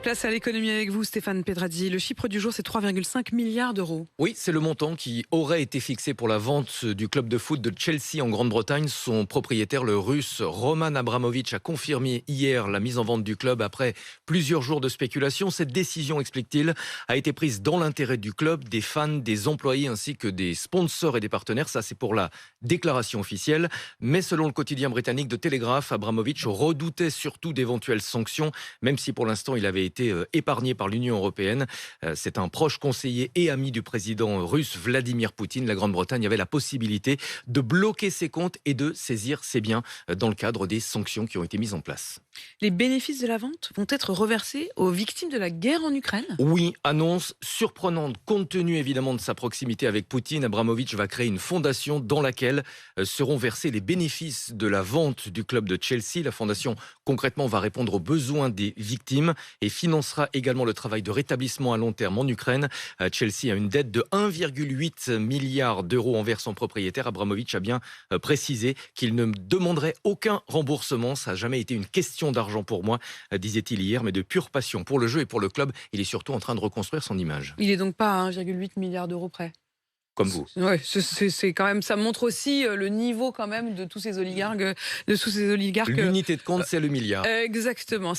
Place à l'économie avec vous, Stéphane Pedrazzi. Le chiffre du jour, c'est 3,5 milliards d'euros. Oui, c'est le montant qui aurait été fixé pour la vente du club de foot de Chelsea en Grande-Bretagne. Son propriétaire, le russe Roman Abramovich, a confirmé hier la mise en vente du club après plusieurs jours de spéculation. Cette décision, explique-t-il, a été prise dans l'intérêt du club, des fans, des employés ainsi que des sponsors et des partenaires. Ça, c'est pour la déclaration officielle. Mais selon le quotidien britannique de Telegraph, Abramovich redoutait surtout d'éventuelles sanctions, même si pour l'instant il avait été épargné par l'Union européenne. C'est un proche conseiller et ami du président russe Vladimir Poutine. La Grande-Bretagne avait la possibilité de bloquer ses comptes et de saisir ses biens dans le cadre des sanctions qui ont été mises en place. Les bénéfices de la vente vont être reversés aux victimes de la guerre en Ukraine. Oui, annonce surprenante compte tenu évidemment de sa proximité avec Poutine. Abramovich va créer une fondation dans laquelle seront versés les bénéfices de la vente du club de Chelsea. La fondation concrètement va répondre aux besoins des victimes et financera également le travail de rétablissement à long terme en Ukraine. Chelsea a une dette de 1,8 milliard d'euros envers son propriétaire. Abramovich a bien précisé qu'il ne demanderait aucun remboursement. Ça n'a jamais été une question d'argent pour moi, disait-il hier, mais de pure passion pour le jeu et pour le club. Il est surtout en train de reconstruire son image. Il est donc pas à 1,8 milliard d'euros près. Comme vous. Ouais, c'est quand même, ça montre aussi le niveau quand même de tous ces oligarques. L'unité de compte, c'est le milliard. Exactement.